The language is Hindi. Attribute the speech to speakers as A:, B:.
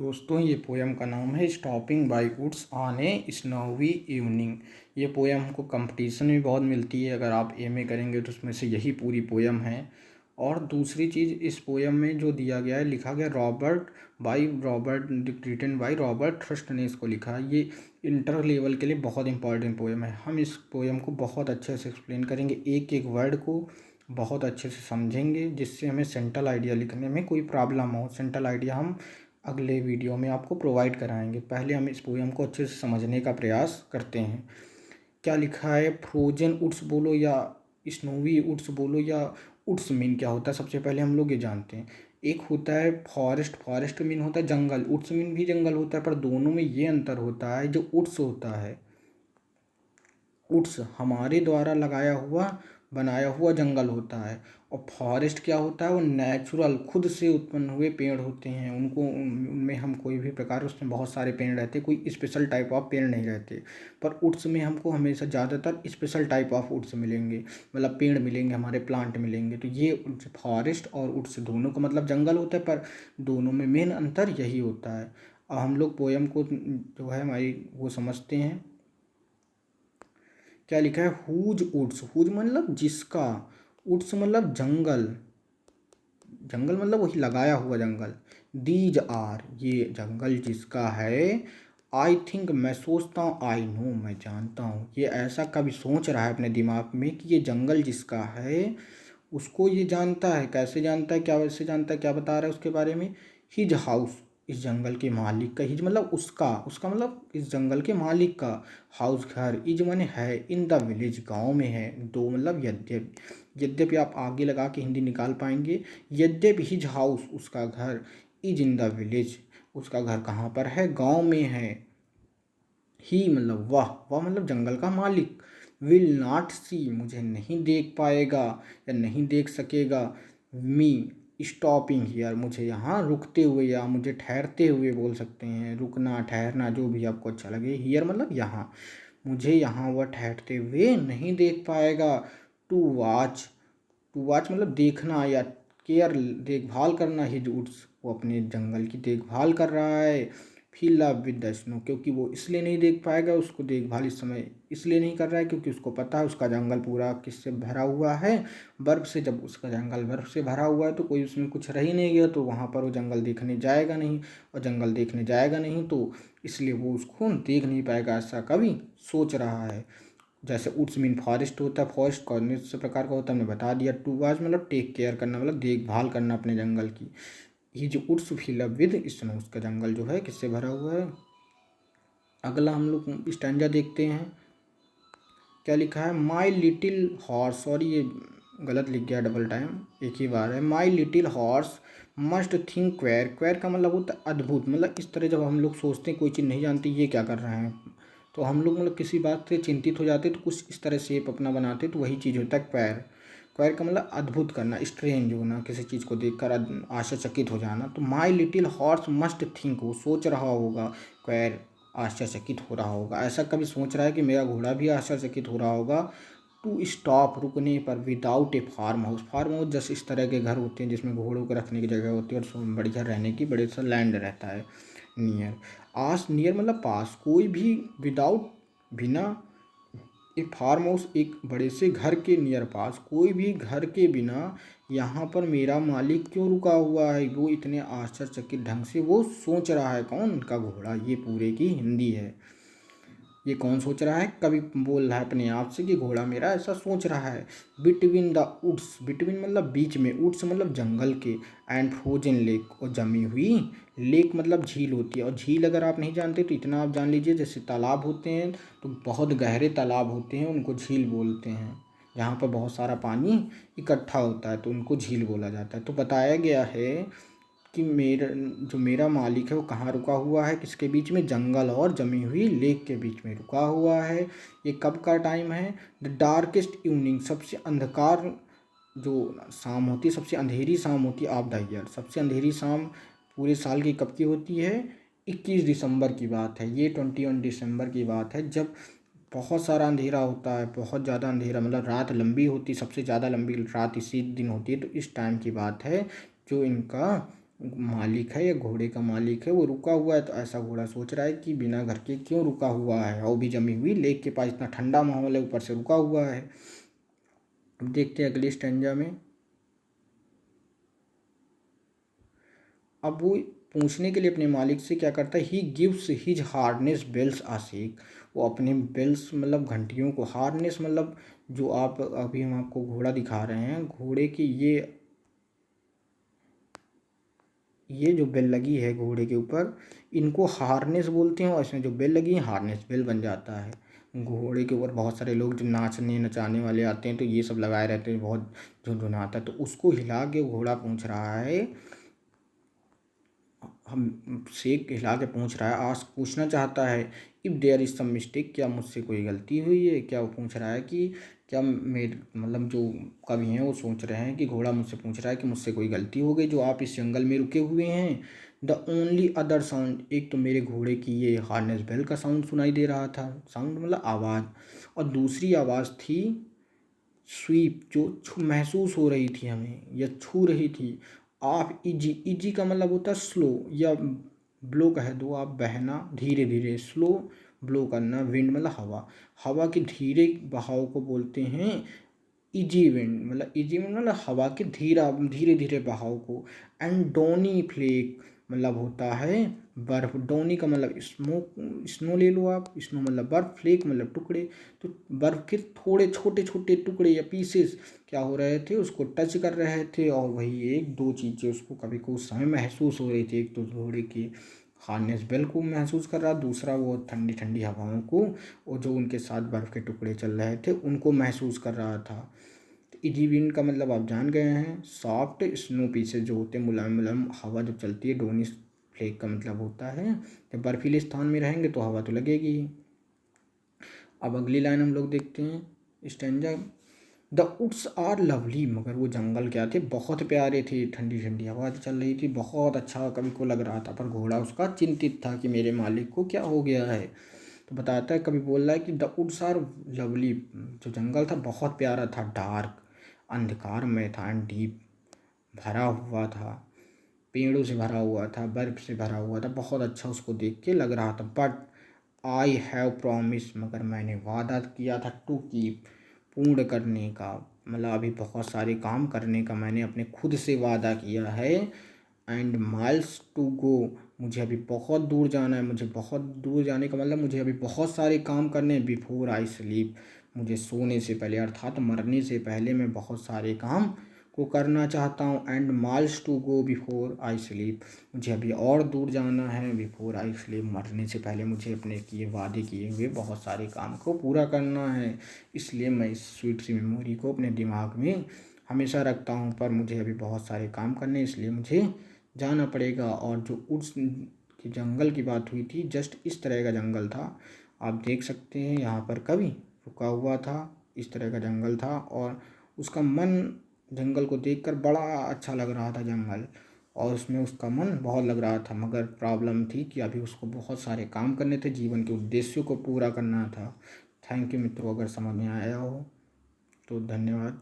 A: दोस्तों ये पोयम का नाम है stopping by woods on a snowy evening. ये पोयम हमको कंपटीशन में बहुत मिलती है। अगर आप एमए करेंगे तो उसमें से यही पूरी पोयम है। और दूसरी चीज़, इस पोयम में जो दिया गया है, लिखा गया रिटन बाय रॉबर्ट थ्रस्ट ने इसको लिखा है। ये इंटर लेवल के लिए बहुत इंपॉर्टेंट पोयम है। हम इस पोयम को बहुत अच्छे से एक्सप्लेन करेंगे, एक एक वर्ड को बहुत अच्छे से समझेंगे, जिससे हमें सेंट्रल आइडिया लिखने में कोई प्रॉब्लम हो। सेंट्रल आइडिया हम अगले वीडियो में आपको प्रोवाइड कराएंगे। पहले हम इस पोयम को अच्छे से समझने का प्रयास करते हैं। क्या लिखा है, फ्रोजन वुड्स बोलो या स्नोवी वुड्स बोलो या वुड्स मीन क्या होता है, सबसे पहले हम लोग ये जानते हैं। एक होता है फॉरेस्ट, फॉरेस्ट मीन होता है जंगल, वुड्स मीन भी जंगल होता है, पर दोनों में ये अंतर होता है, जो वुड्स होता है, वुड्स हमारे द्वारा लगाया हुआ बनाया हुआ जंगल होता है। और फॉरेस्ट क्या होता है, वो नेचुरल खुद से उत्पन्न हुए पेड़ होते हैं। उनमें हम कोई भी प्रकार, उसमें बहुत सारे पेड़ रहते, कोई स्पेशल टाइप ऑफ पेड़ नहीं रहते। पर वुड्स में हमको हमेशा ज़्यादातर स्पेशल टाइप ऑफ वुड्स मिलेंगे, मतलब पेड़ मिलेंगे, हमारे प्लांट मिलेंगे। तो ये फॉरेस्ट और वुड्स दोनों का मतलब जंगल होता है, पर दोनों में मेन अंतर यही होता है। अब हम लोग पोयम को जो है हमारी वो समझते हैं। क्या लिखा है, हुज वुड्स, हुज मतलब जिसका, वुड्स मतलब जंगल, जंगल मतलब वही लगाया हुआ जंगल। दीज आर, ये जंगल जिसका है। आई थिंक, मैं सोचता हूँ, आई नो, मैं जानता हूँ। ये ऐसा कभी सोच रहा है अपने दिमाग में कि ये जंगल जिसका है, उसको ये जानता है। कैसे जानता है, क्या वैसे जानता है, क्या बता रहा है उसके बारे में। हिज हाउस, इस जंगल के मालिक का, हिज मतलब उसका, उसका मतलब इस जंगल के मालिक का। हाउस घर, इज माने है, इन द विलेज गांव में है। दो मतलब यद्यपि, यद्यपि आप आगे लगा के हिंदी निकाल पाएंगे। यद्यपि हिज हाउस, उसका घर, इज इन द विलेज, उसका घर कहाँ पर है, गांव में है। ही मतलब वह, वह मतलब जंगल का मालिक। विल नॉट सी, मुझे नहीं देख पाएगा या नहीं देख सकेगा। मी स्टॉपिंग हियर, मुझे यहाँ रुकते हुए या मुझे ठहरते हुए बोल सकते हैं। रुकना, ठहरना, जो भी आपको अच्छा लगे। हियर मतलब यहाँ, मुझे यहाँ वह ठहरते हुए नहीं देख पाएगा। टू वॉच, टू वॉच मतलब देखना या केयर, देखभाल करना। हिज वुड्स, वो अपने जंगल की देखभाल कर रहा है। Feel love with the snow, क्योंकि वो इसलिए नहीं देख पाएगा, उसको देखभाल इस समय इसलिए नहीं कर रहा है क्योंकि उसको पता है उसका जंगल पूरा किससे भरा हुआ है, बर्फ़ से। जब उसका जंगल बर्फ़ से भरा हुआ है तो कोई उसमें कुछ रह ही नहीं गया, तो वहाँ पर वो जंगल देखने जाएगा नहीं। और जंगल देखने जाएगा नहीं तो इसलिए वो उसको देख नहीं पाएगा, ऐसा कभी सोच रहा है। जैसे वुड्स मीन फॉरेस्ट होता है, फॉरेस्ट कौन से प्रकार का होता है हमने बता दिया। टू वॉच मतलब टेक केयर करना, मतलब देखभाल करना अपने जंगल की। ये जो woods fill up with snow, उसका जंगल जो है किससे भरा हुआ है। अगला हम लोग स्टैंजा देखते हैं। क्या लिखा है, माई लिटिल हॉर्स, सॉरी ये गलत लिख गया डबल टाइम, एक ही बार है। My little horse must think queer, queer का मतलब होता है अद्भुत। मतलब इस तरह जब हम लोग सोचते हैं कोई चीज़ नहीं जानते ये क्या कर रहे हैं, तो हम लोग मतलब किसी बात से चिंतित हो जाते तो कुछ इस तरह शेप अपना बनाते, तो वही चीज़ होता है क्वेर। क्वेर का मतलब अद्भुत करना, स्ट्रेंज होना, किसी चीज़ को देखकर आश्चर्यचकित हो जाना। तो माई लिटिल हॉर्स मस्ट थिंक, वो सोच रहा होगा, क्वेर आश्चर्यचकित हो रहा होगा, ऐसा कभी सोच रहा है कि मेरा घोड़ा भी आश्चर्यचकित हो रहा होगा। टू स्टॉप, रुकने पर। Without a farm house, farm house जैसे इस तरह के घर होते हैं जिसमें घोड़ों को रखने की जगह होती है और बढ़िया रहने की बड़े सा लैंड रहता है। नियर, आस नियर मतलब पास, कोई भी, विदाउट बिना, एक फार्म हाउस एक बड़े से घर के नियर पास, कोई भी घर के बिना यहाँ पर मेरा मालिक क्यों रुका हुआ है। वो इतने आश्चर्यचकित ढंग से वो सोच रहा है, कौन, उनका घोड़ा। ये पूरे की हिंदी है। ये कौन सोच रहा है, कवि बोल रहा है अपने आप से कि घोड़ा मेरा ऐसा सोच रहा है। बिटवीन द वुड्स, बिटवीन मतलब बीच में, वुड्स मतलब जंगल के, एंड फ्रोजन लेक, और जमी हुई लेक मतलब झील होती है। और झील अगर आप नहीं जानते तो इतना आप जान लीजिए, जैसे तालाब होते हैं तो बहुत गहरे तालाब होते हैं, उनको झील बोलते हैं। जहाँ पर बहुत सारा पानी इकट्ठा होता है तो उनको झील बोला जाता है। तो बताया गया है कि मेरा मालिक है वो कहाँ रुका हुआ है, किसके बीच में, जंगल और जमी हुई लेक के बीच में रुका हुआ है। ये कब का टाइम है, द डार्केस्ट इवनिंग, सबसे अंधकार जो शाम होती है, सबसे अंधेरी शाम होती है ऑफ द ईयर। सबसे अंधेरी शाम पूरे साल की कब की होती है, 21 दिसंबर की बात है। ये 21 दिसंबर की बात है, जब बहुत सारा अंधेरा होता है, बहुत ज़्यादा अंधेरा, मतलब रात लंबी होती, सबसे ज़्यादा लंबी रात इसी दिन होती है। तो इस टाइम की बात है जो इनका मालिक है या घोड़े का मालिक है वो रुका हुआ है, तो ऐसा घोड़ा सोच रहा है कि बिना घर के क्यों रुका हुआ है, और भी जमी हुई लेक के पास, इतना ठंडा माहौल है, ऊपर से रुका हुआ है। अब देखते हैं अगली स्टैंजा में। अब वो पूछने के लिए अपने मालिक से क्या करता है, he gives his harness bells आशिक, वो अपने बेल्स मतलब घंटियों को, हार्नेस मतलब जो आप अभी हम आपको घोड़ा दिखा रहे हैं, घोड़े की ये जो बेल लगी है घोड़े के ऊपर, इनको हार्नेस बोलते हैं, और इसमें जो बेल लगी है हार्नेस बेल बन जाता है। घोड़े के ऊपर बहुत सारे लोग जो नाचने नचाने वाले आते हैं तो ये सब लगाए रहते हैं, बहुत झुनझुनाता है, तो उसको हिला के घोड़ा पूछ रहा है, हम से हिला के पूछ रहा है, आज पूछना चाहता है if there is some mistake, क्या मुझसे कोई गलती हुई है, क्या वो पूछ रहा है कि क्या मेरे मतलब जो कवि हैं वो सोच रहे हैं कि घोड़ा मुझसे पूछ रहा है कि मुझसे कोई गलती हो गई जो आप इस जंगल में रुके हुए हैं। द ओनली अदर साउंड, एक तो मेरे घोड़े की ये हार्नेस बेल का साउंड सुनाई दे रहा था, साउंड मतलब आवाज़, और दूसरी आवाज़ थी स्वीप, जो महसूस हो रही थी हमें या छू रही थी। आप इजी, इजी का मतलब होता है स्लो, या ब्लो कह दो आप, बहना धीरे धीरे, स्लो ब्लो करना, विंड मतलब हवा, हवा के धीरे बहाव को बोलते हैं इजी विंड, मतलब इजी विंड मतलब हवा के धीरे धीरे बहाव को। एंड डोनी फ्लेक मतलब होता है बर्फ, डोनी का मतलब स्मोक, स्नो ले लो आप, स्नो मतलब बर्फ, फ्लेक मतलब टुकड़े, तो बर्फ के थोड़े छोटे छोटे टुकड़े या पीसेस क्या हो रहे थे, उसको टच कर रहे थे, और वही एक दो चीज़ें उसको कभी को उस समय महसूस हो रही थी, एक तो घोड़े की हार्नेस बेल को महसूस कर रहा, दूसरा वो ठंडी ठंडी हवाओं को, और जो उनके साथ बर्फ़ के टुकड़े चल रहे थे उनको महसूस कर रहा था। तो इजी विंड का मतलब आप जान गए हैं, सॉफ्ट स्नो पीसेज जो होते हैं, मुलायम मुलायम हवा जब चलती है। डोनी फ्लेक का मतलब होता है जब बर्फीले स्थान में रहेंगे तो हवा तो लगेगी ही। अब अगली लाइन हम लोग देखते हैं stanza. The woods are lovely, मगर वो जंगल क्या थे, बहुत प्यारे थे, ठंडी ठंडी हवा चल रही थी, बहुत अच्छा कवि को लग रहा था, पर घोड़ा उसका चिंतित था कि मेरे मालिक को क्या हो गया है। तो बताता है, कवि बोल रहा है कि द वुड्स आर लवली, जो जंगल था बहुत प्यारा था, डार्क अंधकार में था, एंड डीप भरा हुआ था, पेड़ों से भरा हुआ था, बर्फ से भरा हुआ था, बहुत अच्छा उसको देख के लग रहा था। बट आई हैव प्रॉमिस, मगर मैंने वादा किया था, टू कीप पूर्ण करने का, मतलब अभी बहुत सारे काम करने का मैंने अपने खुद से वादा किया है। एंड माइल्स टू गो, मुझे अभी बहुत दूर जाना है, मुझे बहुत दूर जाने का मतलब मुझे अभी बहुत सारे काम करने हैं, बिफोर आई स्लीप, मुझे सोने से पहले अर्थात मरने से पहले मैं बहुत सारे काम को करना चाहता हूँ। And miles to go before I sleep, मुझे अभी और दूर जाना है, बिफोर आई स्लीप, मरने से पहले मुझे अपने किए वादे किए हुए बहुत सारे काम को पूरा करना है। इसलिए मैं इस स्वीट सी मेमोरी को अपने दिमाग में हमेशा रखता हूँ, पर मुझे अभी बहुत सारे काम करने हैं, इसलिए मुझे जाना पड़ेगा। और जो उस की जंगल की बात हुई थी, जस्ट इस तरह का जंगल था, आप देख सकते हैं यहाँ पर कवि रुका हुआ था, इस तरह का जंगल था, और उसका मन जंगल को देखकर बड़ा अच्छा लग रहा था जंगल, और उसमें उसका मन बहुत लग रहा था, मगर प्रॉब्लम थी कि अभी उसको बहुत सारे काम करने थे, जीवन के उद्देश्यों को पूरा करना था। थैंक यू मित्रों, अगर समझ में आया हो तो धन्यवाद।